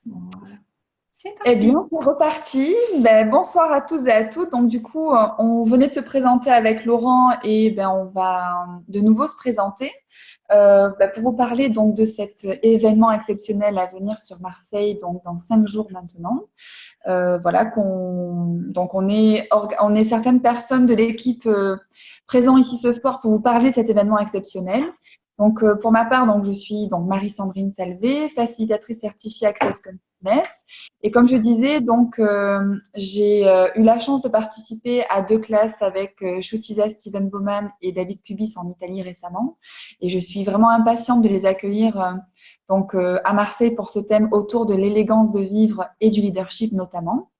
Voilà. C'est Eh parti. bien, c'est reparti. Bonsoir à tous et à toutes. Donc, du coup, on venait de se présenter avec Laurent et on va de nouveau se présenter pour vous parler donc de cet événement exceptionnel à venir sur Marseille, donc dans 5 jours maintenant. Voilà, donc on est certaines personnes de l'équipe présents ici ce soir pour vous parler de cet événement exceptionnel. Donc, pour ma part, donc je suis donc Marie-Sandrine Salvé, facilitatrice certifiée Access Consciousness. Et comme je disais, donc j'ai eu la chance de participer à 2 classes avec Shutiza Steven Bowman et David Kubis en Italie récemment. Et je suis vraiment impatiente de les accueillir à Marseille pour ce thème autour de l'élégance de vivre et du leadership notamment.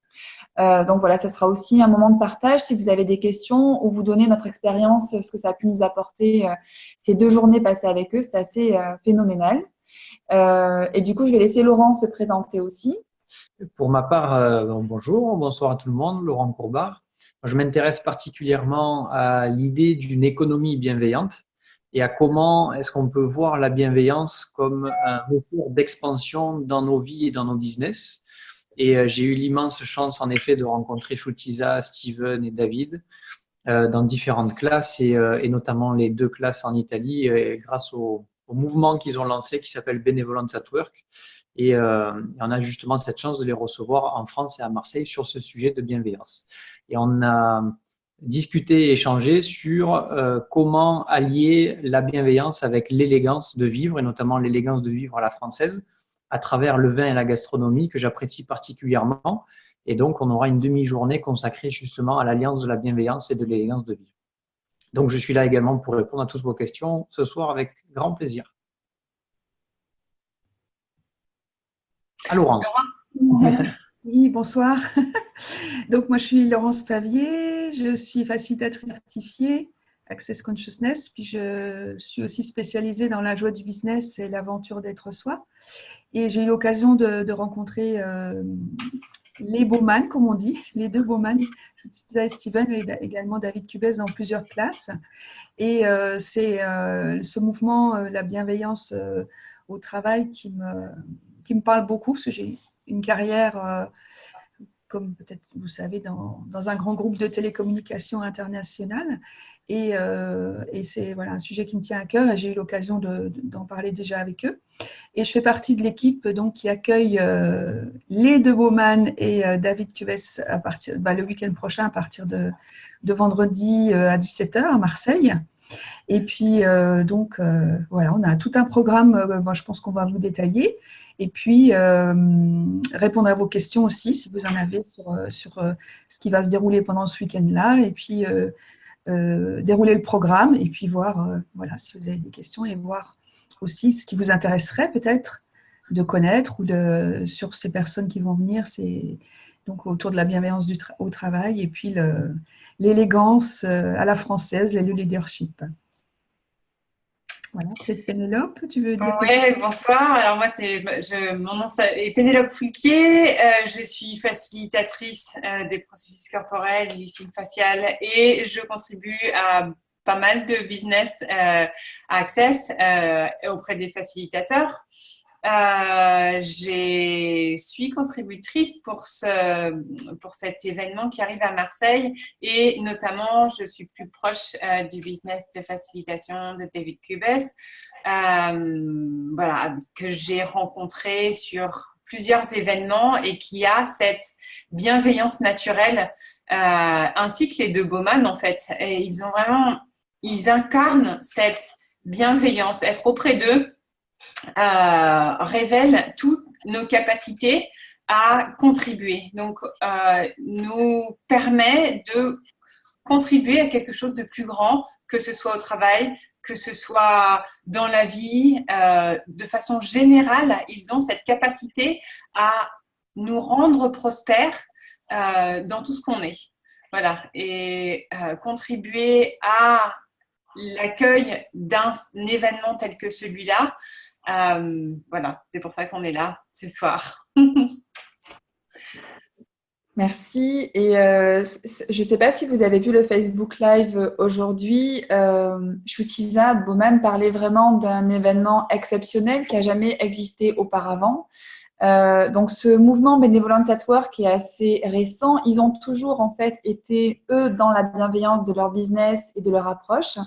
Donc voilà, ce sera aussi un moment de partage. Si vous avez des questions ou vous donner notre expérience, ce que ça a pu nous apporter ces 2 journées passées avec eux, c'est assez phénoménal. Et du coup, je vais laisser Laurent se présenter aussi. Pour ma part, bonjour, bonsoir à tout le monde, Laurent Courbard. Je m'intéresse particulièrement à l'idée d'une économie bienveillante et à comment est-ce qu'on peut voir la bienveillance comme un moteur d'expansion dans nos vies et dans nos business. Et j'ai eu l'immense chance, en effet, de rencontrer Shutiza, Steven et David dans différentes classes et notamment les 2 classes en Italie grâce au mouvement qu'ils ont lancé qui s'appelle Benevolence at Work. Et on a justement cette chance de les recevoir en France et à Marseille sur ce sujet de bienveillance. Et on a discuté et échangé sur comment allier la bienveillance avec l'élégance de vivre, et notamment l'élégance de vivre à la française, à travers le vin et la gastronomie, que j'apprécie particulièrement. Et donc, on aura une demi-journée consacrée justement à l'alliance de la bienveillance et de l'élégance de vivre. Donc, je suis là également pour répondre à toutes vos questions ce soir avec grand plaisir. À Laurence. Oui, bonsoir. Donc, moi, je suis Laurence Pavier, je suis facilitatrice certifiée Access Consciousness, puis je suis aussi spécialisée dans la joie du business et l'aventure d'être soi. Et j'ai eu l'occasion de rencontrer les Bowman, comme on dit, les 2 Bowman, Shutiza et Steven, et également David Kubes dans plusieurs classes. Et c'est ce mouvement, la bienveillance au travail qui me parle beaucoup, parce que j'ai une carrière, comme peut-être vous savez, dans un grand groupe de télécommunications internationales. Et c'est voilà, un sujet qui me tient à cœur et j'ai eu l'occasion d'en parler déjà avec eux. Et je fais partie de l'équipe donc, qui accueille les 2 Bowman et David Cubes le week-end prochain à partir de vendredi à 17h à Marseille. Et puis, voilà, on a tout un programme, je pense qu'on va vous détailler. Et puis, répondre à vos questions aussi, si vous en avez, sur ce qui va se dérouler pendant ce week-end-là. Et puis, dérouler le programme. Et puis, voir, voilà, si vous avez des questions et voir aussi ce qui vous intéresserait peut-être de connaître ou sur ces personnes qui vont venir. C'est donc autour de la bienveillance au travail et puis l'élégance à la française, le leadership. Voilà, peut-être Pénélope, tu veux dire quelque chose? Oui, bonsoir. Alors moi, mon nom est Pénélope Foulquier. Je suis facilitatrice des processus corporels, du lifting facial et je contribue à pas mal de business à Access auprès des facilitateurs. Je suis contributrice pour cet événement qui arrive à Marseille et notamment je suis plus proche du business de facilitation de David Kubes, voilà, que j'ai rencontré sur plusieurs événements et qui a cette bienveillance naturelle ainsi que les 2 Bowman en fait. Et ils incarnent cette bienveillance. Être auprès d'eux révèle toutes nos capacités à contribuer. Donc, nous permet de contribuer à quelque chose de plus grand, que ce soit au travail, que ce soit dans la vie. De façon générale, ils ont cette capacité à nous rendre prospères dans tout ce qu'on est. Voilà. Et contribuer à l'accueil d'un événement tel que celui-là, voilà, c'est pour ça qu'on est là ce soir. Merci. Et je ne sais pas si vous avez vu le Facebook Live aujourd'hui. Shutiza Bowman parlait vraiment d'un événement exceptionnel qui n'a jamais existé auparavant. Donc, ce mouvement Benevolence at Work est assez récent. Ils ont toujours, en fait, été, eux, dans la bienveillance de leur business et de leur approche.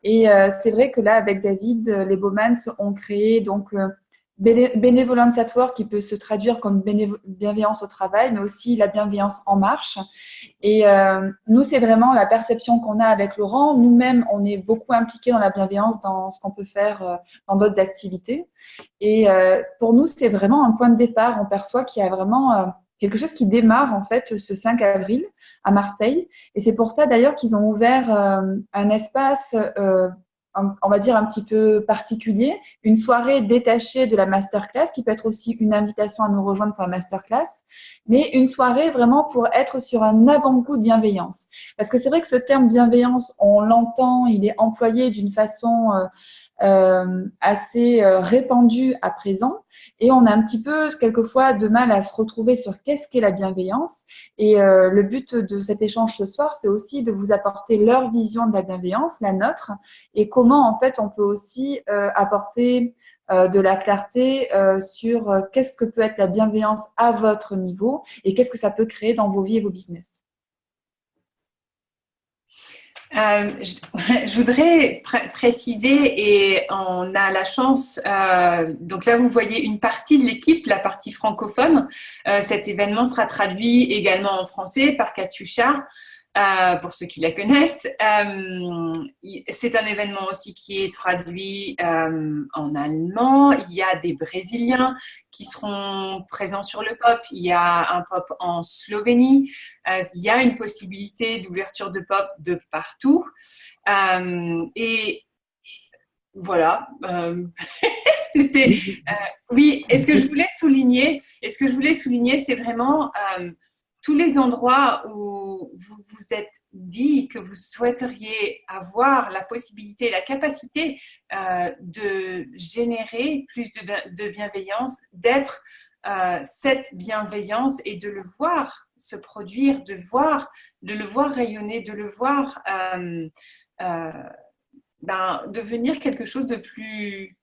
Et c'est vrai que là, avec David, les Bowmans ont créé donc Benevolence at Work, qui peut se traduire comme bienveillance au travail, mais aussi la bienveillance en marche. Et nous, c'est vraiment la perception qu'on a avec Laurent. Nous-mêmes, on est beaucoup impliqués dans la bienveillance, dans ce qu'on peut faire dans d'autres activités. Et pour nous, c'est vraiment un point de départ. On perçoit qu'il y a vraiment quelque chose qui démarre en fait ce 5 avril à Marseille. Et c'est pour ça d'ailleurs qu'ils ont ouvert un espace, on va dire un petit peu particulier, une soirée détachée de la masterclass, qui peut être aussi une invitation à nous rejoindre pour la masterclass, mais une soirée vraiment pour être sur un avant-goût de bienveillance. Parce que c'est vrai que ce terme bienveillance, on l'entend, il est employé d'une façon assez répandue à présent, et on a un petit peu quelquefois de mal à se retrouver sur qu'est-ce qu'est la bienveillance. Et le but de cet échange ce soir, c'est aussi de vous apporter leur vision de la bienveillance, la nôtre, et comment en fait on peut aussi apporter de la clarté sur qu'est-ce que peut être la bienveillance à votre niveau et qu'est-ce que ça peut créer dans vos vies et vos business. Je voudrais préciser, et on a la chance, donc là vous voyez une partie de l'équipe, la partie francophone. Cet événement sera traduit également en français par Katyusha, pour ceux qui la connaissent. C'est un événement aussi qui est traduit en allemand. Il y a des Brésiliens qui seront présents sur le pop. Il y a un pop en Slovénie. Il y a une possibilité d'ouverture de pop de partout. Et voilà. C'était. Oui. Et ce que je voulais souligner, c'est vraiment tous les endroits où vous vous êtes dit que vous souhaiteriez avoir la possibilité, la capacité de générer plus de bienveillance, d'être cette bienveillance et de le voir se produire, de le voir rayonner, de le voir devenir quelque chose de plus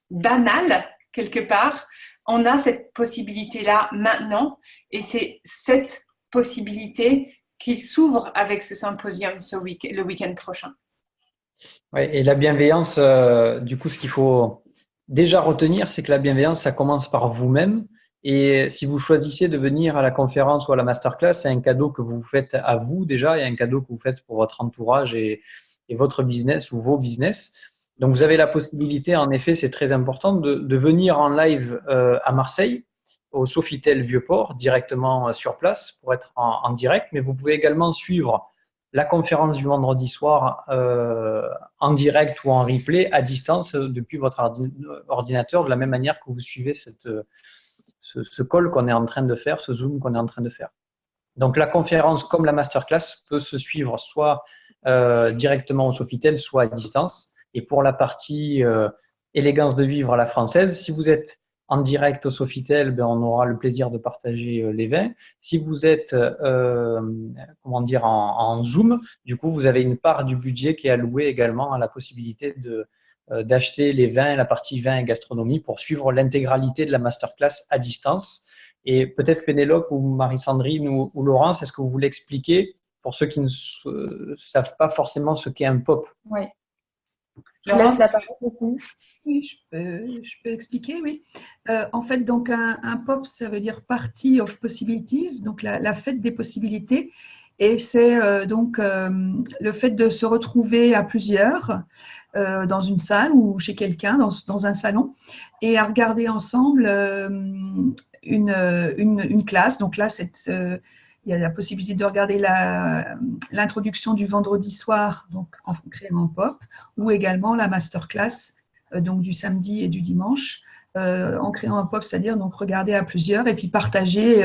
banal quelque part. On a cette possibilité-là maintenant, et c'est cette possibilité qui s'ouvre avec ce symposium le week-end prochain. Ouais, et la bienveillance, du coup, ce qu'il faut déjà retenir, c'est que la bienveillance, ça commence par vous-même. Et si vous choisissez de venir à la conférence ou à la masterclass, c'est un cadeau que vous faites à vous déjà, et un cadeau que vous faites pour votre entourage et votre business ou vos business. Donc, vous avez la possibilité, en effet, c'est très important, de venir en live à Marseille, au Sofitel Vieux-Port, directement sur place pour être en direct. Mais vous pouvez également suivre la conférence du vendredi soir en direct ou en replay à distance depuis votre ordinateur, de la même manière que vous suivez ce call qu'on est en train de faire, ce Zoom qu'on est en train de faire. Donc, la conférence comme la masterclass peut se suivre soit directement au Sofitel, soit à distance. Et pour la partie élégance de vivre à la française, si vous êtes en direct au Sofitel, on aura le plaisir de partager les vins. Si vous êtes en Zoom, du coup, vous avez une part du budget qui est allouée également à la possibilité d'acheter les vins, la partie vin et gastronomie pour suivre l'intégralité de la masterclass à distance. Et peut-être Pénélope ou Marie-Sandrine ou Laurence, est-ce que vous voulez expliquer pour ceux qui ne savent pas forcément ce qu'est un pop? Oui. Je laisse la parole beaucoup. Oui, je peux expliquer, oui. En fait, donc un POP, ça veut dire Party of Possibilities, donc la fête des possibilités. Et c'est donc le fait de se retrouver à plusieurs dans une salle ou chez quelqu'un, dans un salon, et à regarder ensemble une classe. Donc là, il y a la possibilité de regarder l'introduction du vendredi soir, donc en créant un pop, ou également la masterclass, donc du samedi et du dimanche, en créant un pop, c'est-à-dire donc regarder à plusieurs et puis partager,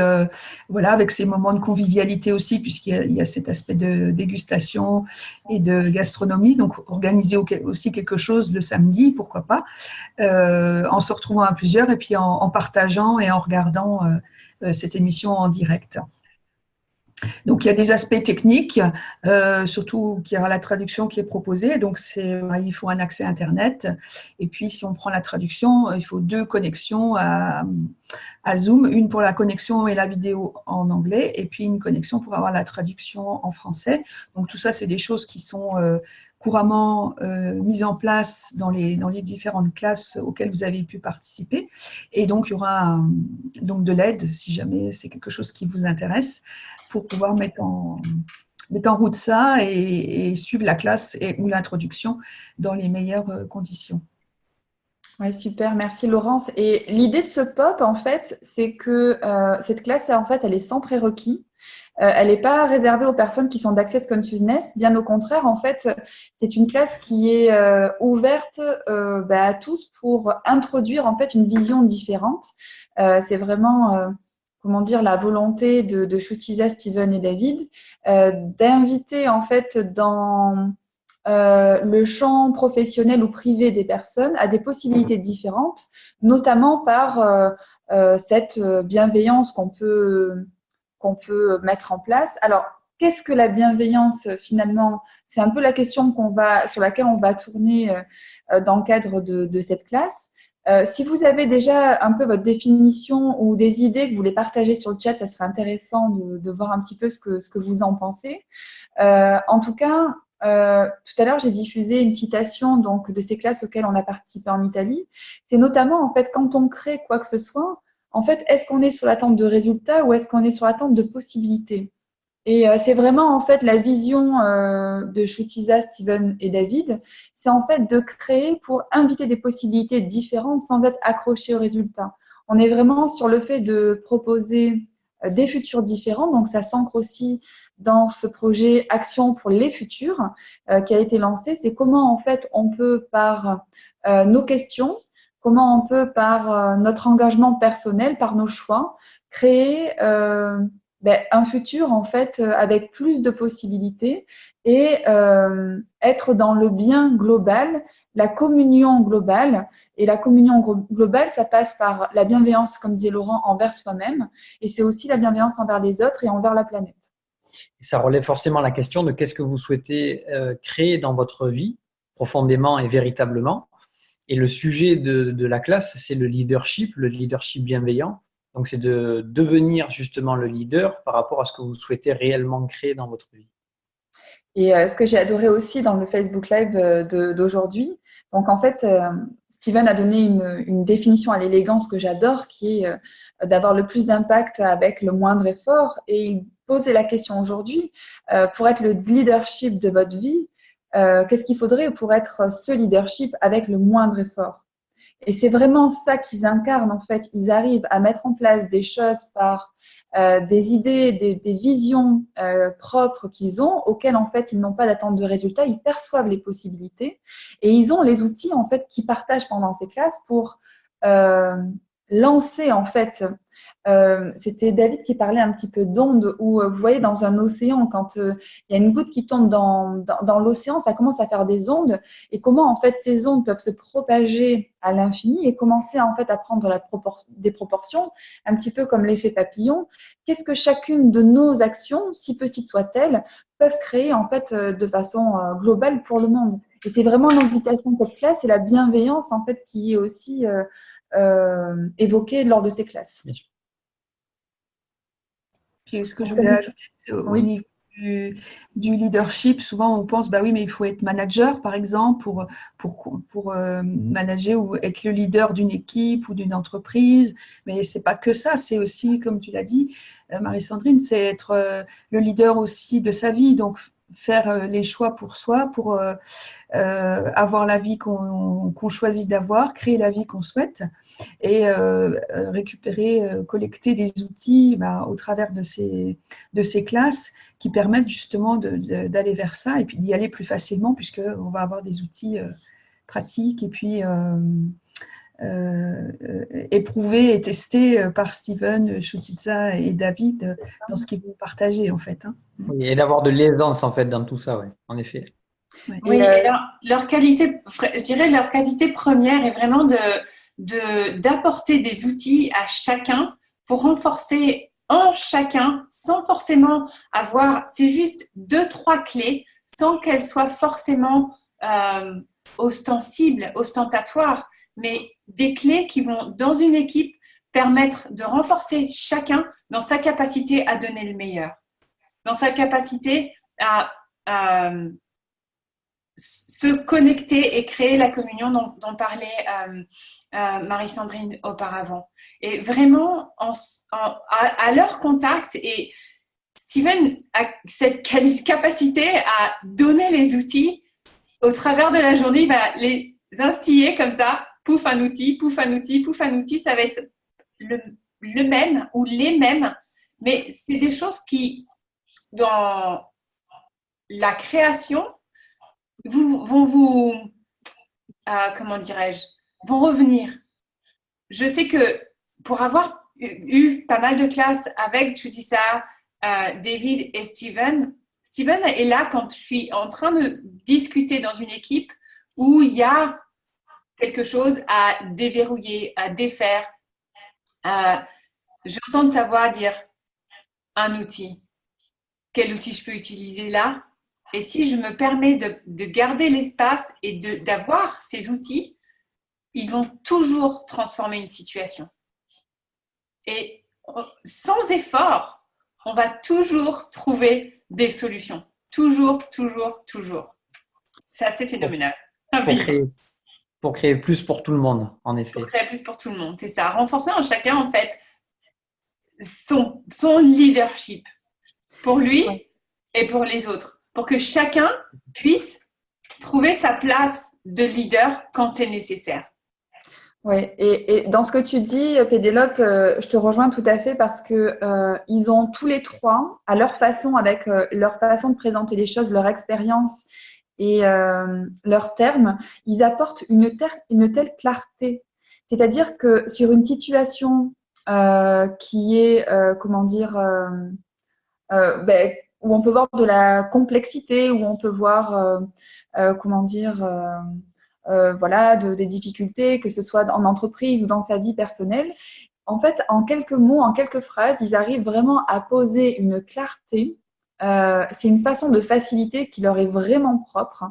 voilà, avec ces moments de convivialité aussi, puisqu'il y a cet aspect de dégustation et de gastronomie, donc organiser aussi quelque chose le samedi, pourquoi pas, en se retrouvant à plusieurs et puis en partageant et en regardant cette émission en direct. Donc, il y a des aspects techniques, surtout qu'il y aura la traduction qui est proposée. Donc, il faut un accès Internet. Et puis, si on prend la traduction, il faut 2 connexions à Zoom, une pour la connexion et la vidéo en anglais, et puis une connexion pour avoir la traduction en français. Donc tout ça, c'est des choses qui sont couramment mises en place dans les différentes classes auxquelles vous avez pu participer. Et donc, il y aura donc de l'aide, si jamais c'est quelque chose qui vous intéresse, pour pouvoir mettre en route ça et suivre la classe ou l'introduction dans les meilleures conditions. Ouais, super, merci Laurence. Et l'idée de ce POP, en fait, c'est que cette classe, en fait, elle est sans prérequis. Elle n'est pas réservée aux personnes qui sont d'Access Consciousness. Bien au contraire, en fait, c'est une classe qui est ouverte à tous pour introduire en fait une vision différente. C'est vraiment, comment dire, la volonté de Shutiza, Steven et David d'inviter en fait dans le champ professionnel ou privé des personnes à des possibilités différentes, notamment par cette bienveillance qu'on peut mettre en place. Alors, qu'est-ce que la bienveillance finalement? C'est un peu la question sur laquelle on va tourner dans le cadre de cette classe. Si vous avez déjà un peu votre définition ou des idées que vous voulez partager sur le chat, ça serait intéressant de voir un petit peu ce que vous en pensez. En tout cas, tout à l'heure, j'ai diffusé une citation donc de ces classes auxquelles on a participé en Italie. C'est notamment en fait quand on crée quoi que ce soit, en fait, est-ce qu'on est sur l'attente de résultats ou est-ce qu'on est sur l'attente de possibilités? Et c'est vraiment en fait la vision de Shutiza, Steven et David, c'est en fait de créer pour inviter des possibilités différentes sans être accroché aux résultats. On est vraiment sur le fait de proposer des futurs différents, donc ça s'ancre aussi dans ce projet Action pour les futurs qui a été lancé. C'est comment en fait on peut par nos questions, comment on peut par notre engagement personnel, par nos choix, créer un futur en fait avec plus de possibilités et être dans le bien global, la communion globale. Et la communion globale, ça passe par la bienveillance, comme disait Laurent, envers soi-même, et c'est aussi la bienveillance envers les autres et envers la planète. Et ça relève forcément la question de qu'est-ce que vous souhaitez créer dans votre vie, profondément et véritablement. Et le sujet de la classe, c'est le leadership bienveillant. Donc, c'est de devenir justement le leader par rapport à ce que vous souhaitez réellement créer dans votre vie. Et ce que j'ai adoré aussi dans le Facebook Live d'aujourd'hui, donc en fait, Steven a donné une définition à l'élégance que j'adore, qui est d'avoir le plus d'impact avec le moindre effort. Et il posait la question aujourd'hui, pour être le leadership de votre vie, qu'est-ce qu'il faudrait pour être ce leadership avec le moindre effort? Et c'est vraiment ça qu'ils incarnent en fait. Ils arrivent à mettre en place des choses par des idées, des visions propres qu'ils ont, auxquelles en fait ils n'ont pas d'attente de résultats. Ils perçoivent les possibilités et ils ont les outils en fait qu'ils partagent pendant ces classes pour lancer en fait. C'était David qui parlait un petit peu d'ondes où vous voyez dans un océan quand il y a une goutte qui tombe dans l'océan, ça commence à faire des ondes et comment en fait ces ondes peuvent se propager à l'infini et commencer en fait à prendre des proportions un petit peu comme l'effet papillon. Qu'est-ce que chacune de nos actions, si petites soient-elles, peuvent créer en fait de façon globale pour le monde? Et c'est vraiment l'invitation de cette classe et la bienveillance en fait qui est aussi évoquée lors de ces classes. Puis ce que je voulais ajouter, c'est au niveau du leadership, souvent on pense, bah oui, mais il faut être manager, par exemple, pour manager ou être le leader d'une équipe ou d'une entreprise. Mais c'est pas que ça, c'est aussi, comme tu l'as dit, Marie-Sandrine, c'est être le leader aussi de sa vie. Donc, faire les choix pour soi, pour avoir la vie qu'on choisit d'avoir, créer la vie qu'on souhaite et collecter des outils au travers de ces classes qui permettent justement d'aller vers ça et puis d'y aller plus facilement puisqu'on va avoir des outils pratiques et puis éprouvés et testés par Steven, Shutiza et David dans ce qu'ils vont partager en fait. Oui, et d'avoir de l'aisance en fait dans tout ça, oui, en effet. Ouais. Oui, leur qualité, je dirais leur qualité première est vraiment d'apporter des outils à chacun pour renforcer en chacun sans forcément avoir, c'est juste 2-3 clés sans qu'elles soient forcément ostensibles, ostentatoires, mais des clés qui vont dans une équipe permettre de renforcer chacun dans sa capacité à donner le meilleur, dans sa capacité à se connecter et créer la communion dont parlait Marie-Sandrine auparavant. Et vraiment, à leur contact, et Steven a cette capacité à donner les outils au travers de la journée, il va les instiller comme ça, pouf un outil, pouf un outil, pouf un outil, ça va être le même ou les mêmes, mais c'est des choses qui, dans la création, comment dirais-je, vont revenir. Je sais que pour avoir eu pas mal de classes avec Juditha, David et Steven est là quand je suis en train de discuter dans une équipe où il y a quelque chose à déverrouiller, à défaire. J'entends sa voix dire un outil. Quel outil je peux utiliser là? Et si je me permets de garder l'espace et d'avoir ces outils, ils vont toujours transformer une situation. Et sans effort, on va toujours trouver des solutions. Toujours, toujours, toujours. C'est assez phénoménal. Pour créer plus pour tout le monde, en effet. Pour créer plus pour tout le monde, c'est ça. Renforcer en chacun, en fait, son leadership pour lui et pour les autres. Pour que chacun puisse trouver sa place de leader quand c'est nécessaire. Oui, et dans ce que tu dis, Pénélope, je te rejoins tout à fait parce que ils ont tous les trois, à leur façon, avec leur façon de présenter les choses, leur expérience et leurs termes, ils apportent une telle clarté. C'est-à-dire que sur une situation qui est, où on peut voir de la complexité, où on peut voir, des difficultés, que ce soit en entreprise ou dans sa vie personnelle. En fait, en quelques mots, en quelques phrases, ils arrivent vraiment à poser une clarté. C'est une façon de faciliter qui leur est vraiment propre.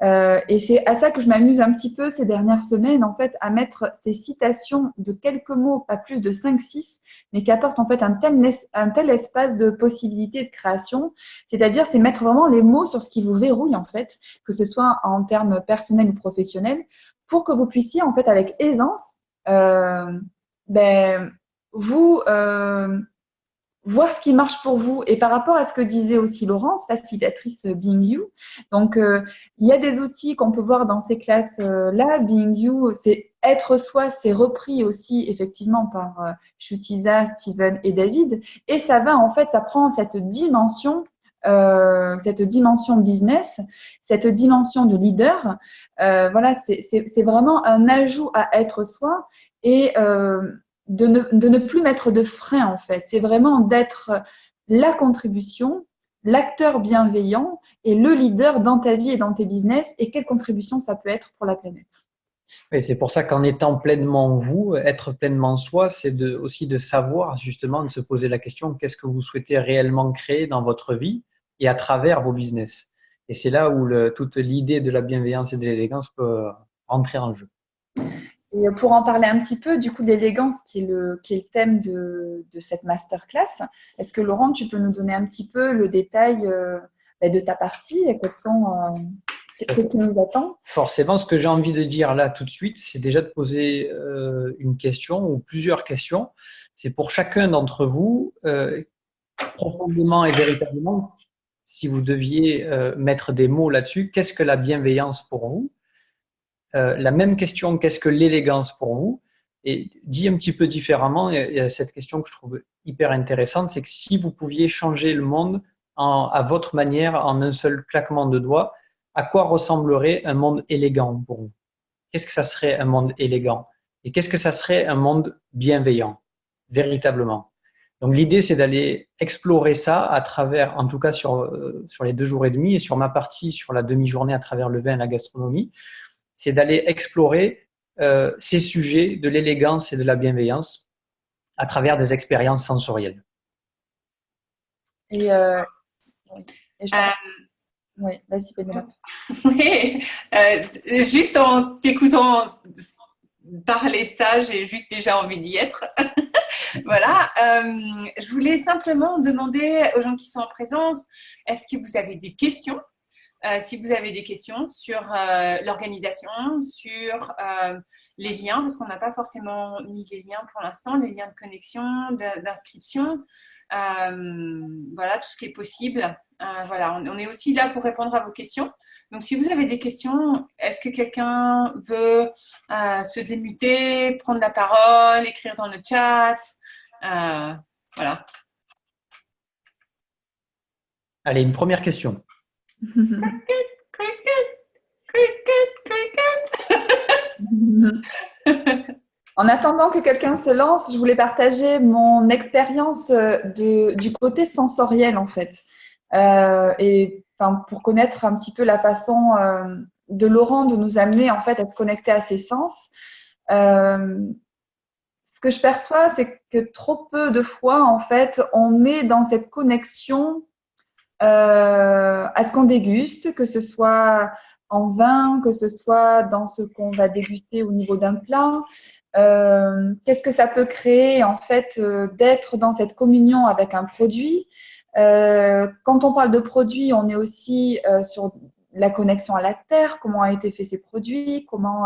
Et c'est à ça que je m'amuse un petit peu ces dernières semaines, en fait, à mettre ces citations de quelques mots, pas plus de 5-6, mais qui apportent en fait un tel espace de possibilités de création. C'est-à-dire, c'est mettre vraiment les mots sur ce qui vous verrouille, en fait, que ce soit en termes personnels ou professionnels, pour que vous puissiez, en fait, avec aisance, voir ce qui marche pour vous. Et par rapport à ce que disait aussi Laurence, facilitatrice Being You, donc il y a des outils qu'on peut voir dans ces classes-là. Being You, c'est être soi, c'est repris aussi effectivement par Shutiza, Steven et David. Et ça va, en fait, ça prend cette dimension business, cette dimension de leader. C'est vraiment un ajout à être soi et de ne plus mettre de frein, en fait. C'est vraiment d'être la contribution, l'acteur bienveillant et le leader dans ta vie et dans tes business, et quelle contribution ça peut être pour la planète. Et c'est pour ça qu'en étant pleinement vous, être pleinement soi, c'est aussi de savoir justement, de se poser la question, qu'est-ce que vous souhaitez réellement créer dans votre vie et à travers vos business. Et c'est là où toute l'idée de la bienveillance et de l'élégance peut entrer en jeu. Et pour en parler un petit peu, du coup, l'élégance qui est le thème de cette masterclass, est-ce que Laurent, tu peux nous donner un petit peu le détail de ta partie et qu'est-ce qui nous attend? Forcément, ce que j'ai envie de dire là tout de suite, c'est déjà de poser une question ou plusieurs questions. C'est pour chacun d'entre vous, profondément et véritablement, si vous deviez mettre des mots là-dessus, qu'est-ce que la bienveillance pour vous? La même question, qu'est-ce que l'élégance pour vous? Et dit un petit peu différemment, il y a cette question que je trouve hyper intéressante, c'est que si vous pouviez changer le monde à votre manière, en un seul claquement de doigts, à quoi ressemblerait un monde élégant pour vous? Qu'est-ce que ça serait un monde élégant? Et qu'est-ce que ça serait un monde bienveillant, véritablement? Donc l'idée, c'est d'aller explorer ça à travers, en tout cas sur les 2 jours et demi, et sur ma partie, sur la demi-journée à travers le vin et la gastronomie, c'est d'aller explorer ces sujets de l'élégance et de la bienveillance à travers des expériences sensorielles. Oui, vas-y, Pénélope. Oui, juste en t'écoutant parler de ça, j'ai juste déjà envie d'y être. Voilà. Je voulais simplement demander aux gens qui sont en présence, est-ce que vous avez des questions? Si vous avez des questions sur l'organisation, sur les liens, parce qu'on n'a pas forcément mis les liens pour l'instant, les liens de connexion, d'inscription, voilà, tout ce qui est possible. Voilà, on est aussi là pour répondre à vos questions. Donc, si vous avez des questions, est-ce que quelqu'un veut se démuter, prendre la parole, écrire dans le chat? Voilà. Allez, une première question. En attendant que quelqu'un se lance, je voulais partager mon expérience du côté sensoriel en fait. Et enfin, pour connaître un petit peu la façon de Laurent de nous amener en fait à se connecter à ses sens. Ce que je perçois, c'est que trop peu de fois en fait, on est dans cette connexion à ce qu'on déguste, que ce soit en vin, que ce soit dans ce qu'on va déguster au niveau d'un plat. Qu'est-ce que ça peut créer en fait d'être dans cette communion avec un produit. Quand on parle de produit, on est aussi sur la connexion à la terre, comment a été fait ces produits, comment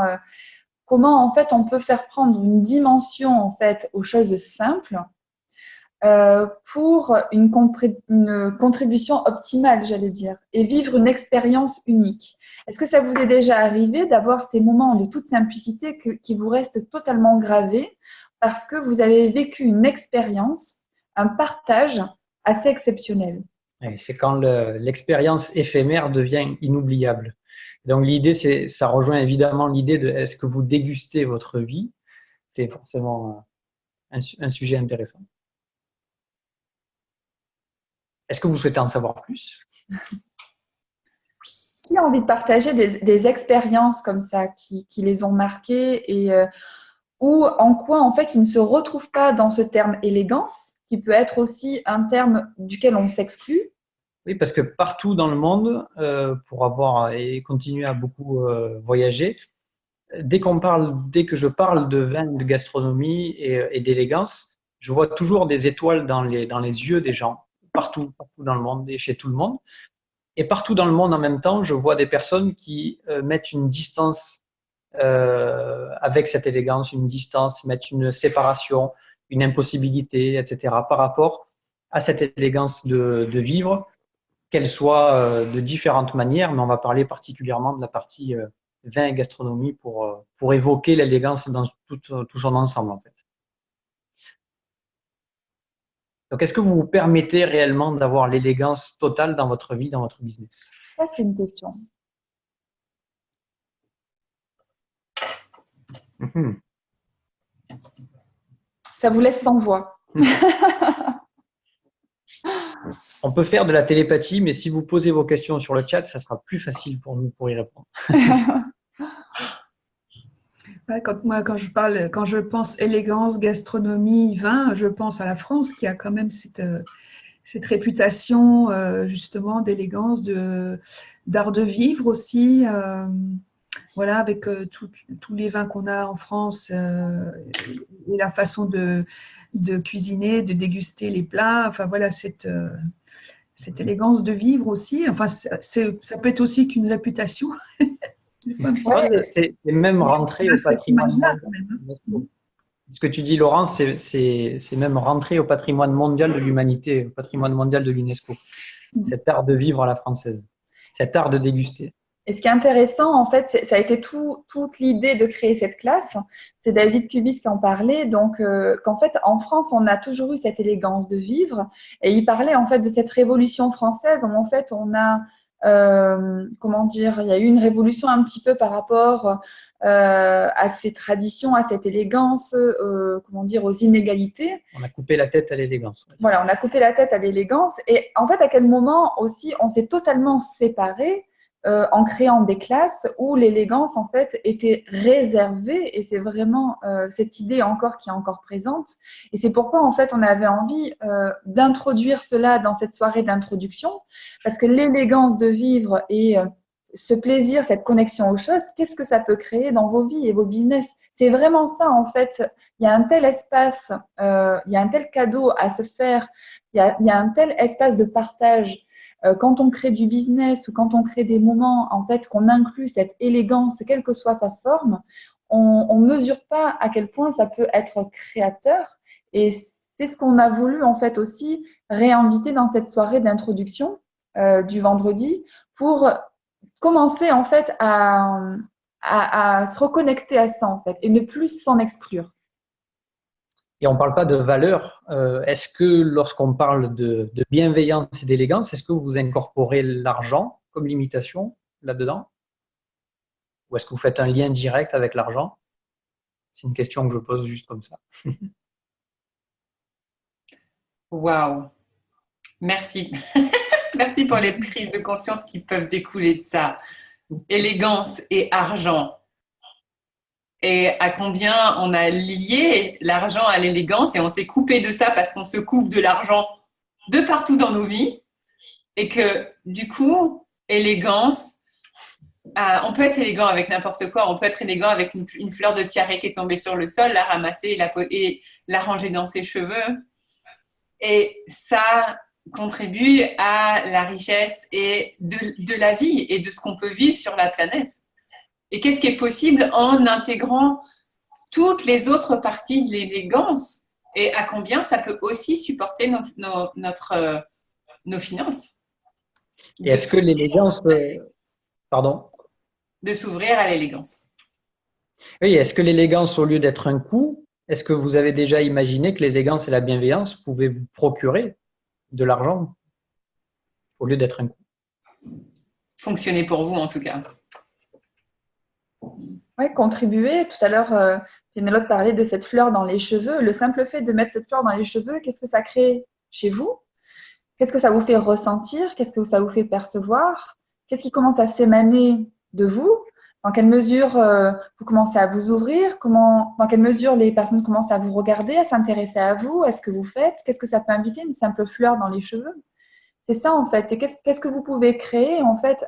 en fait on peut faire prendre une dimension en fait aux choses simples pour une contribution optimale, j'allais dire, et vivre une expérience unique. Est-ce que ça vous est déjà arrivé d'avoir ces moments de toute simplicité qui vous restent totalement gravés parce que vous avez vécu une expérience, un partage assez exceptionnel? C'est quand l'expérience éphémère devient inoubliable. Donc l'idée, ça rejoint évidemment l'idée de est-ce que vous dégustez votre vie? C'est forcément un sujet intéressant. Est-ce que vous souhaitez en savoir plus? Qui a envie de partager des expériences comme ça qui les ont marquées et ou en quoi en fait ils ne se retrouvent pas dans ce terme élégance, qui peut être aussi un terme duquel on s'exclut? Oui, parce que partout dans le monde, pour avoir et continuer à beaucoup voyager, dès que je parle de vin, de gastronomie et d'élégance, je vois toujours des étoiles dans les yeux des gens, partout dans le monde et chez tout le monde. Et partout dans le monde en même temps, je vois des personnes qui mettent une distance avec cette élégance, une distance, mettent une séparation, une impossibilité, etc. par rapport à cette élégance de vivre, qu'elle soit de différentes manières, mais on va parler particulièrement de la partie vin et gastronomie pour évoquer l'élégance dans tout son ensemble en fait. Donc, est-ce que vous vous permettez réellement d'avoir l'élégance totale dans votre vie, dans votre business? Ça, c'est une question. Ça vous laisse sans voix. On peut faire de la télépathie, mais si vous posez vos questions sur le chat, ça sera plus facile pour nous pour y répondre. Ouais, quand je pense élégance, gastronomie, vin, je pense à la France qui a quand même cette réputation justement d'élégance, d'art de vivre aussi. Voilà, avec tous les vins qu'on a en France et la façon de cuisiner, de déguster les plats. Enfin voilà, cette élégance de vivre aussi. Enfin, ça peut être aussi qu'une réputation. C'est même rentré au patrimoine mondial. Ce que tu dis, Laurent, c'est même rentré au patrimoine mondial de l'humanité, au patrimoine mondial de l'UNESCO. Cet art de vivre à la française, cet art de déguster. Et ce qui est intéressant, en fait, ça a été toute l'idée de créer cette classe. C'est David Cubis qui en parlait. Donc, qu'en fait, en France, on a toujours eu cette élégance de vivre. Et il parlait, en fait, de cette révolution française. En fait, on a, comment dire, il y a eu une révolution un petit peu par rapport à ces traditions, à cette élégance, comment dire, aux inégalités. On a coupé la tête à l'élégance. Voilà, on a coupé la tête à l'élégance. Et en fait, à quel moment aussi on s'est totalement séparés en créant des classes où l'élégance en fait était réservée, et c'est vraiment cette idée encore qui est encore présente, et c'est pourquoi en fait on avait envie d'introduire cela dans cette soirée d'introduction, parce que l'élégance de vivre et ce plaisir, cette connexion aux choses, qu'est-ce que ça peut créer dans vos vies et vos business? C'est vraiment ça, en fait. Il y a un tel espace, il y a un tel cadeau à se faire, il y a un tel espace de partage. Quand on crée du business ou quand on crée des moments, en fait, qu'on inclut cette élégance, quelle que soit sa forme, on mesure pas à quel point ça peut être créateur. Et c'est ce qu'on a voulu, en fait, aussi réinviter dans cette soirée d'introduction du vendredi pour commencer, en fait, à se reconnecter à ça, en fait, et ne plus s'en exclure. Et on ne parle pas de valeur. Est-ce que lorsqu'on parle de bienveillance et d'élégance, est-ce que vous incorporez l'argent comme limitation là-dedans? Ou est-ce que vous faites un lien direct avec l'argent? C'est une question que je pose juste comme ça. Waouh, merci. Merci pour les prises de conscience qui peuvent découler de ça. Élégance et argent. Et à combien on a lié l'argent à l'élégance et on s'est coupé de ça parce qu'on se coupe de l'argent de partout dans nos vies. Et que du coup, élégance, on peut être élégant avec n'importe quoi. On peut être élégant avec une fleur de tiare qui est tombée sur le sol, la ramasser et la ranger dans ses cheveux. Et ça contribue à la richesse et de la vie et de ce qu'on peut vivre sur la planète. Et qu'est-ce qui est possible en intégrant toutes les autres parties de l'élégance et à combien ça peut aussi supporter nos finances. Et est-ce que l'élégance… Pardon? De s'ouvrir à l'élégance. Oui, est-ce que l'élégance, au lieu d'être un coût, est-ce que vous avez déjà imaginé que l'élégance et la bienveillance pouvaient vous procurer de l'argent au lieu d'être un coût? Fonctionner pour vous, en tout cas. Oui, contribuer. Tout à l'heure, Pénélope parlait de cette fleur dans les cheveux. Le simple fait de mettre cette fleur dans les cheveux, qu'est-ce que ça crée chez vous? Qu'est-ce que ça vous fait ressentir? Qu'est-ce que ça vous fait percevoir? Qu'est-ce qui commence à s'émaner de vous? Dans quelle mesure vous commencez à vous ouvrir? Dans quelle mesure les personnes commencent à vous regarder, à s'intéresser à vous, à ce que vous faites? Qu'est-ce que ça peut inviter, une simple fleur dans les cheveux? C'est ça, en fait. C'est qu'est-ce que vous pouvez créer, en fait,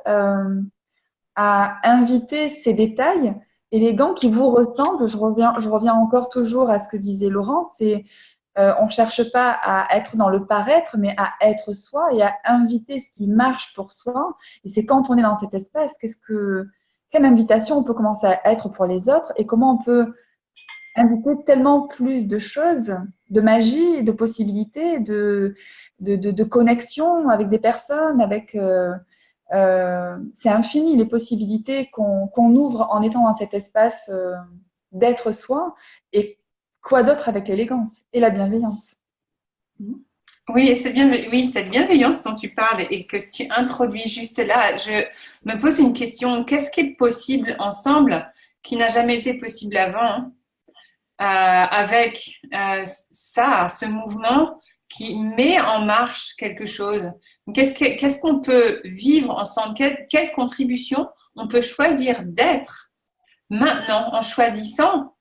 à inviter ces détails élégants qui vous ressemblent. Je reviens encore toujours à ce que disait Laurent, c'est on ne cherche pas à être dans le paraître, mais à être soi et à inviter ce qui marche pour soi. Et c'est quand on est dans cet espace, quelle invitation on peut commencer à être pour les autres et comment on peut inviter tellement plus de choses, de magie, de possibilités, de connexion avec des personnes, c'est infini les possibilités qu'on ouvre en étant dans cet espace d'être soi. Et quoi d'autre avec l'élégance et la bienveillance? Oui, et cette bienveillance dont tu parles et que tu introduis juste là, je me pose une question. Qu'est-ce qui est possible ensemble qui n'a jamais été possible avant avec ce mouvement qui met en marche quelque chose? Qu'est-ce qu'on peut vivre ensemble? Quelle contribution on peut choisir d'être maintenant en choisissant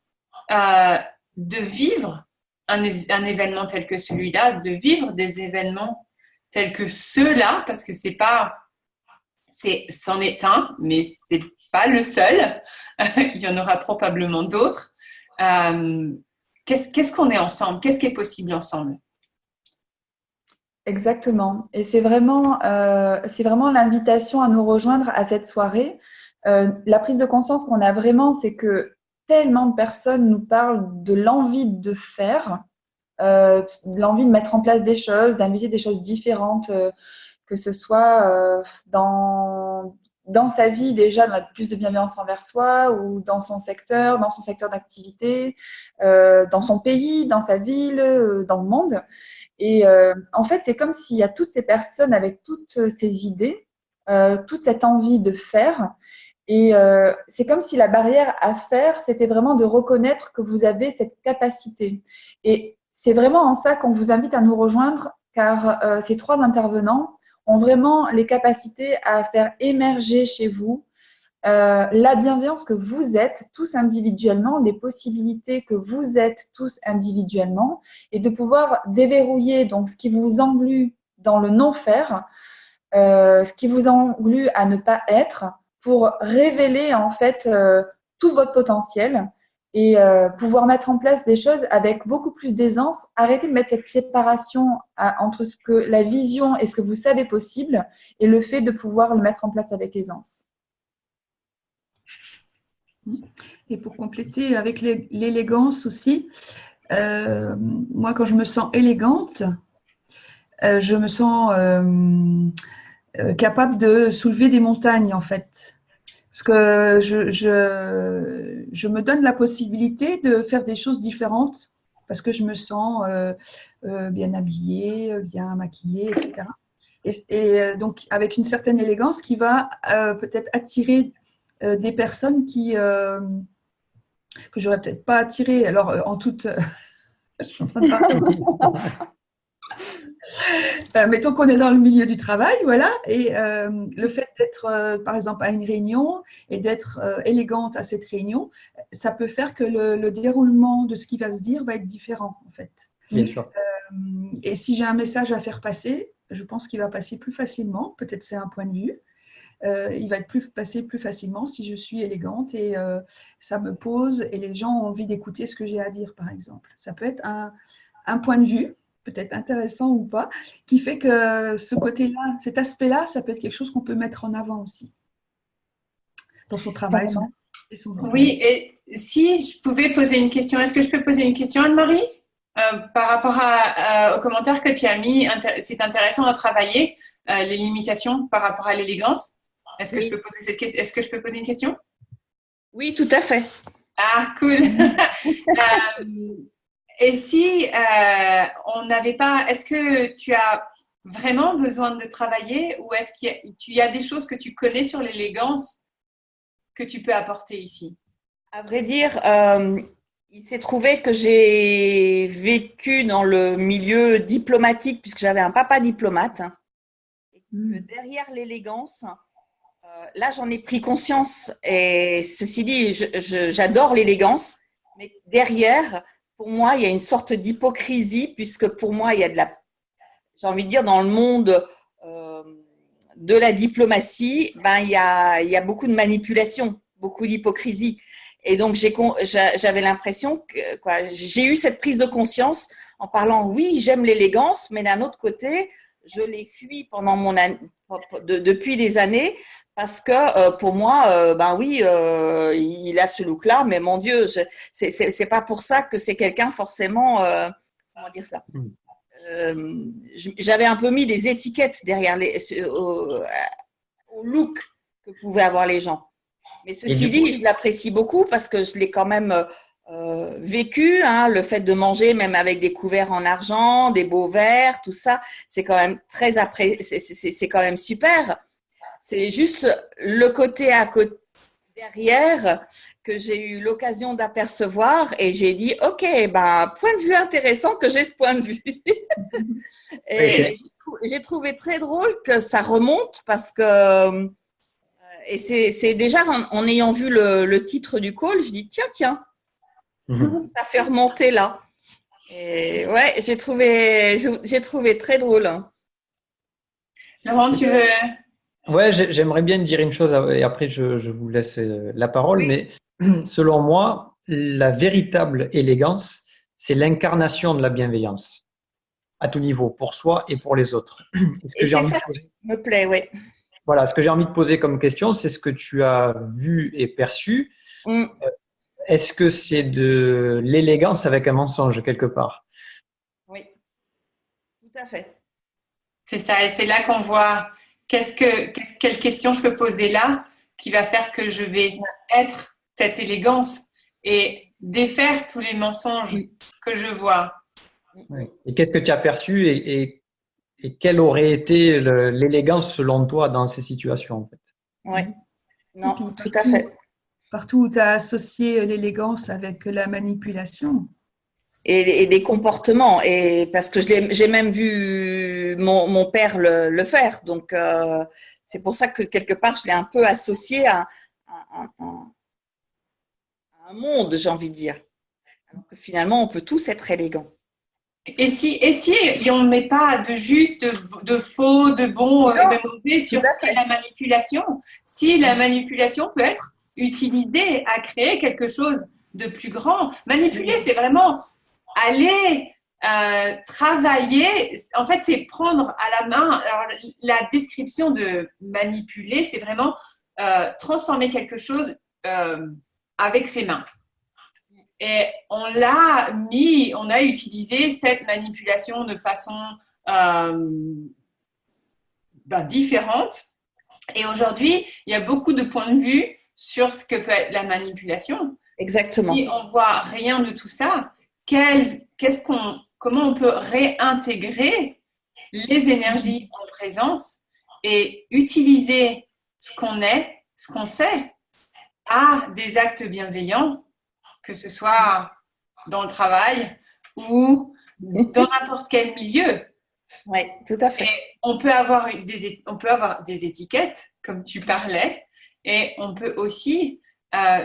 de vivre un événement tel que celui-là, de vivre des événements tels que ceux-là, parce que c'en est un, mais c'est pas le seul. Il y en aura probablement d'autres. Qu'est-ce qu'on est ensemble? Qu'est-ce qui est possible ensemble? Exactement. Et c'est vraiment l'invitation à nous rejoindre à cette soirée. La prise de conscience qu'on a vraiment, c'est que tellement de personnes nous parlent de l'envie de faire, de l'envie de mettre en place des choses, d'inviter des choses différentes, que ce soit dans sa vie déjà, plus de bienveillance envers soi ou dans son secteur d'activité, dans son pays, dans sa ville, dans le monde. Et en fait, c'est comme s'il y a toutes ces personnes avec toutes ces idées, toute cette envie de faire. Et c'est comme si la barrière à faire, c'était vraiment de reconnaître que vous avez cette capacité. Et c'est vraiment en ça qu'on vous invite à nous rejoindre, car ces trois intervenants ont vraiment les capacités à faire émerger chez vous la bienveillance que vous êtes tous individuellement, les possibilités que vous êtes tous individuellement, et de pouvoir déverrouiller donc ce qui vous englue dans le non-faire, ce qui vous englue à ne pas être, pour révéler en fait tout votre potentiel et pouvoir mettre en place des choses avec beaucoup plus d'aisance. Arrêtez de mettre cette séparation entre ce que la vision et ce que vous savez possible et le fait de pouvoir le mettre en place avec aisance. Et pour compléter avec l'élégance aussi, moi quand je me sens élégante, je me sens capable de soulever des montagnes en fait. Parce que je me donne la possibilité de faire des choses différentes parce que je me sens bien habillée, bien maquillée, etc. Et donc avec une certaine élégance qui va peut-être attirer des personnes que j'aurais peut-être pas attirées. Alors en toute, je suis en train de parler. Mettons qu'on est dans le milieu du travail, voilà, et le fait d'être, par exemple, à une réunion et d'être élégante à cette réunion, ça peut faire que le déroulement de ce qui va se dire va être différent, en fait. Bien sûr. Et si j'ai un message à faire passer, je pense qu'il va passer plus facilement, peut-être c'est un point de vue, il va passer plus facilement si je suis élégante et ça me pose et les gens ont envie d'écouter ce que j'ai à dire, par exemple. Ça peut être un point de vue, peut-être intéressant ou pas, qui fait que ce côté-là, cet aspect-là, ça peut être quelque chose qu'on peut mettre en avant aussi dans son travail et son business. Oui, et si je pouvais poser une question, est-ce que je peux poser une question, Anne-Marie, par rapport au commentaire que tu as mis, c'est intéressant à travailler, les limitations par rapport à l'élégance. Est-ce que je peux poser est-ce que je peux poser une question? Oui, tout à fait. Ah, cool. Et si on n'avait pas, est-ce que tu as vraiment besoin de travailler ou est-ce qu'il y a des choses que tu connais sur l'élégance que tu peux apporter ici? À vrai dire, il s'est trouvé que j'ai vécu dans le milieu diplomatique puisque j'avais un papa diplomate. Et que derrière l'élégance, là j'en ai pris conscience et ceci dit, j'adore l'élégance, mais derrière, pour moi, il y a une sorte d'hypocrisie puisque pour moi, il y a j'ai envie de dire, dans le monde de la diplomatie, il y a beaucoup de manipulation, beaucoup d'hypocrisie. Et donc, j'avais l'impression que j'ai eu cette prise de conscience en parlant, oui, j'aime l'élégance, mais d'un autre côté, je l'ai fui pendant depuis des années parce que pour moi, oui, il a ce look-là, mais mon Dieu, c'est pas pour ça que c'est quelqu'un forcément, comment dire ça. J'avais un peu mis des étiquettes derrière au look que pouvaient avoir les gens. Mais ceci dit, je l'apprécie beaucoup parce que je l'ai quand même vécu, hein, le fait de manger même avec des couverts en argent, des beaux verres, tout ça, c'est quand même c'est quand même super. C'est juste le côté derrière que j'ai eu l'occasion d'apercevoir et j'ai dit ok, point de vue intéressant que j'ai ce point de vue. Et j'ai trouvé très drôle que ça remonte parce que et c'est déjà en ayant vu le titre du call, je dis tiens, ça fait remonter là. Et ouais, j'ai trouvé très drôle. Laurent, tu veux? Ouais, j'aimerais bien dire une chose et après je vous laisse la parole, Oui. mais selon moi, la véritable élégance, c'est l'incarnation de la bienveillance à tout niveau, pour soi et pour les autres. Et c'est ça qui me plaît, oui. Voilà, ce que j'ai envie de poser comme question, c'est ce que tu as vu et perçu. Est-ce que c'est de l'élégance avec un mensonge quelque part? Oui, tout à fait. C'est ça, et c'est là qu'on voit quelle question je peux poser là qui va faire que je vais être cette élégance et défaire tous les mensonges que je vois. Oui. Et qu'est-ce que tu as perçu et quelle aurait été l'élégance selon toi dans ces situations en fait? Oui, non, tout à fait. Partout où tu as associé l'élégance avec la manipulation. Et des comportements. Et parce que j'ai même vu mon père le faire. Donc, c'est pour ça que quelque part, je l'ai un peu associé à un monde, j'ai envie de dire. Alors que finalement, on peut tous être élégants. Et si on ne met pas de juste, de faux, de bon et de mauvais sur ce qu'est la manipulation, si la manipulation peut être utilisée à créer quelque chose de plus grand. Manipuler, c'est vraiment aller travailler. En fait, c'est prendre à la main. Alors, la description de manipuler, c'est vraiment transformer quelque chose avec ses mains. Et on a utilisé cette manipulation de façon différente. Et aujourd'hui, il y a beaucoup de points de vue sur ce que peut être la manipulation. Exactement. Si on voit rien de tout ça, comment on peut réintégrer les énergies en présence et utiliser ce qu'on est, ce qu'on sait, à des actes bienveillants, que ce soit dans le travail ou dans n'importe quel milieu. Oui, tout à fait. Et on peut avoir des étiquettes, comme tu parlais, et on peut aussi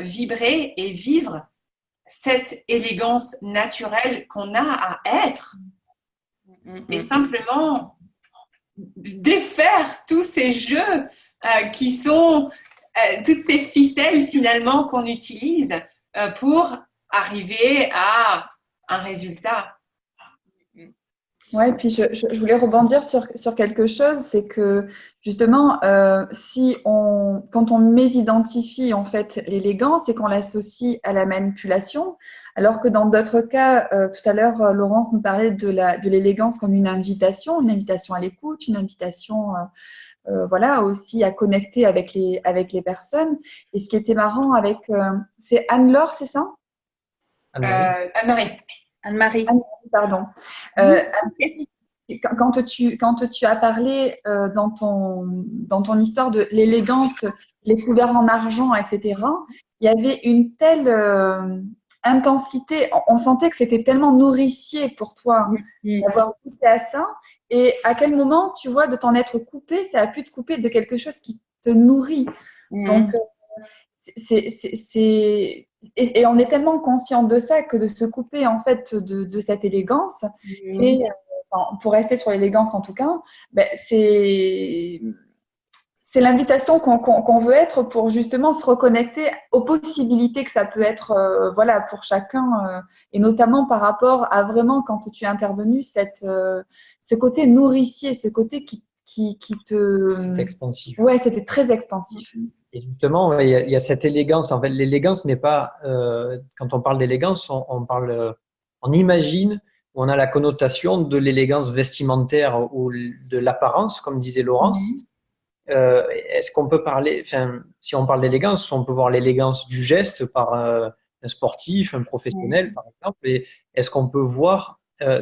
vibrer et vivre cette élégance naturelle qu'on a à être. Et simplement défaire tous ces jeux qui sont toutes ces ficelles finalement qu'on utilise pour arriver à un résultat. Ouais, puis je voulais rebondir sur quelque chose, c'est que justement, quand on mésidentifie en fait l'élégance et qu'on l'associe à la manipulation, alors que dans d'autres cas, tout à l'heure, Laurence nous parlait de l'élégance comme une invitation à l'écoute, une invitation voilà, aussi à connecter avec les personnes. Et ce qui était marrant c'est Anne-Laure, c'est ça? Anne-Marie. Anne-Marie. Pardon. Quand tu as parlé dans ton histoire de l'élégance, les couverts en argent, etc., il y avait une telle intensité. On sentait que c'était tellement nourricier pour toi d'avoir goûté à ça. Et à quel moment, tu vois, de t'en être coupé, ça a pu te couper de quelque chose qui te nourrit. Donc, et on est tellement conscient de ça que de se couper en fait de cette élégance et pour rester sur l'élégance en tout cas, ben, c'est l'invitation qu'on veut être pour justement se reconnecter aux possibilités que ça peut être voilà pour chacun et notamment par rapport à vraiment quand tu es intervenu ce côté nourricier, ce côté qui te… C'est expansif. Ouais, c'était très expansif. Et justement, il y a cette élégance. En fait, l'élégance n'est pas, quand on parle d'élégance, on imagine, ou on a la connotation de l'élégance vestimentaire ou de l'apparence, comme disait Laurence. Est-ce qu'on peut parler, enfin, si on parle d'élégance, on peut voir l'élégance du geste par un sportif, un professionnel, par exemple. Et est-ce qu'on peut voir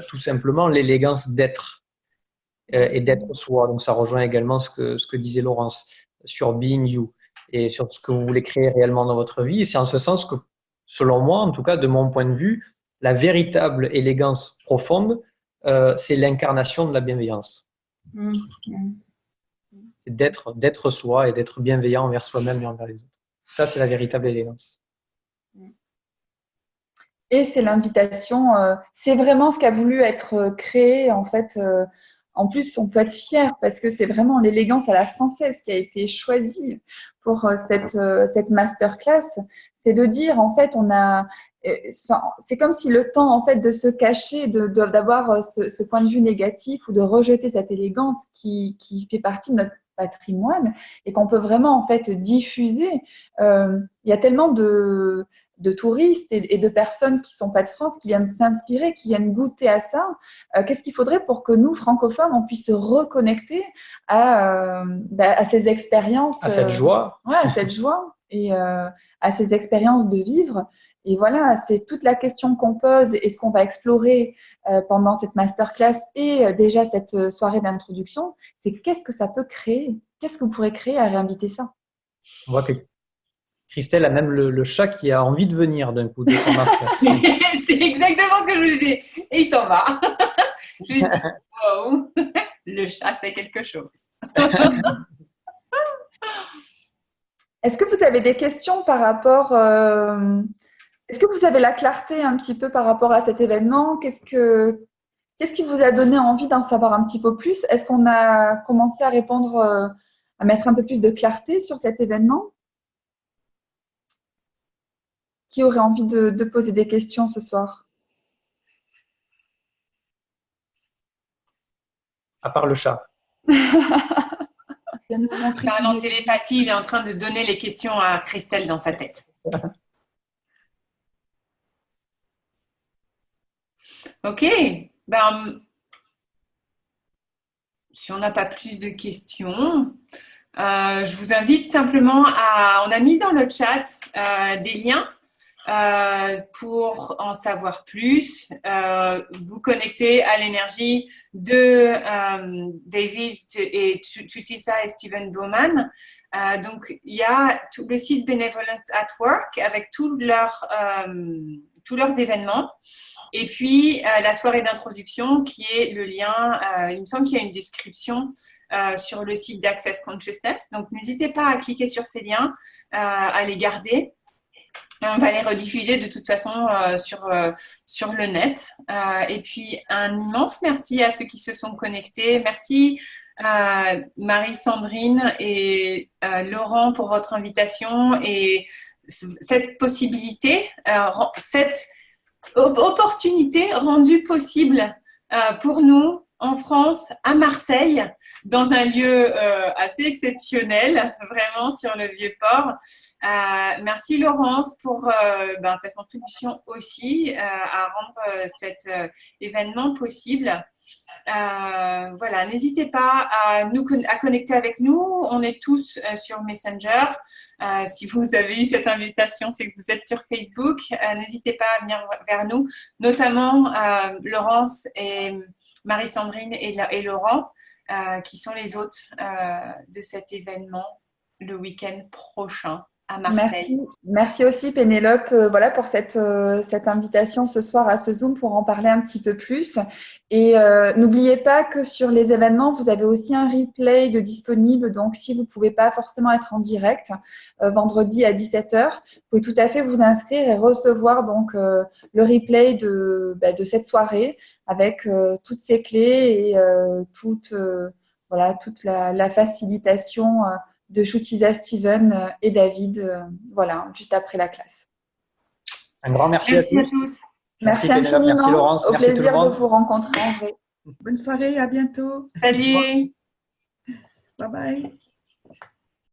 tout simplement l'élégance d'être et d'être soi? Donc, ça rejoint également ce que disait Laurence sur Being You et sur ce que vous voulez créer réellement dans votre vie. Et c'est en ce sens que, selon moi, en tout cas, de mon point de vue, la véritable élégance profonde, c'est l'incarnation de la bienveillance. C'est d'être soi et d'être bienveillant envers soi-même et envers les autres. Ça, c'est la véritable élégance. Et c'est l'invitation, c'est vraiment ce qui a voulu être créé en fait. En plus, on peut être fier parce que c'est vraiment l'élégance à la française qui a été choisie pour cette masterclass. C'est de dire, en fait, c'est comme si le temps, en fait, de se cacher, d'avoir ce point de vue négatif ou de rejeter cette élégance qui fait partie de notre patrimoine et qu'on peut vraiment, en fait, diffuser. Il y a tellement de touristes et de personnes qui ne sont pas de France, qui viennent s'inspirer, qui viennent goûter à ça. Qu'est-ce qu'il faudrait pour que nous, francophones, on puisse se reconnecter à ces expériences. À cette joie. À cette joie et à ces expériences de vivre. Et voilà, c'est toute la question qu'on pose et ce qu'on va explorer pendant cette masterclass et déjà cette soirée d'introduction, c'est qu'est-ce que ça peut créer? Qu'est-ce que vous pourrez créer à réinviter ça? On voit que Christelle a même le chat qui a envie de venir d'un coup. C'est exactement ce que je lui dis. Et il s'en va. Je lui dis, wow, le chat, c'est quelque chose. Est-ce que vous avez des questions par rapport… est-ce que vous avez la clarté un petit peu par rapport à cet événement? Qu'est-ce qui vous a donné envie d'en savoir un petit peu plus? Est-ce qu'on a commencé à répondre, à mettre un peu plus de clarté sur cet événement? Qui aurait envie de poser des questions ce soir? À part le chat. Il nous montrer Parle en télépathie, il est en train de donner les questions à Christelle dans sa tête. Ok, ben, si on n'a pas plus de questions, je vous invite simplement à… On a mis dans le chat des liens pour en savoir plus. Vous connecter à l'énergie de David et Tutisa et Steven Bowman. Donc, il y a tout le site Benevolence at Work avec tous leurs événements. Et puis, la soirée d'introduction qui est le lien, il me semble qu'il y a une description sur le site d'Access Consciousness. Donc, n'hésitez pas à cliquer sur ces liens, à les garder. On va les rediffuser de toute façon sur le net. Et puis, un immense merci à ceux qui se sont connectés. Merci Marie-Sandrine et Laurent pour votre invitation et cette possibilité, cette opportunité rendue possible pour nous en France, à Marseille, dans un lieu assez exceptionnel, vraiment sur le Vieux-Port. Merci Laurence pour ta contribution aussi à rendre cet événement possible. Voilà, n'hésitez pas à connecter avec nous. On est tous sur Messenger. Si vous avez eu cette invitation, c'est que vous êtes sur Facebook. N'hésitez pas à venir vers nous, notamment Laurence et Marie-Sandrine et Laurent, qui sont les hôtes de cet événement le week-end prochain à Marseille. Merci aussi Pénélope voilà, pour cette invitation ce soir à ce Zoom pour en parler un petit peu plus. Et n'oubliez pas que sur les événements, vous avez aussi un replay de disponible. Donc, si vous ne pouvez pas forcément être en direct vendredi à 17h, vous pouvez tout à fait vous inscrire et recevoir donc le replay de cette soirée avec toutes ces clés et toute la facilitation de Shutisa, Steven et David, voilà, juste après la classe. Un grand merci à tous. Merci infiniment. Merci Laurence. Au merci plaisir de vous rencontrer en vrai. Bonne soirée, à bientôt. Salut. Bye bye.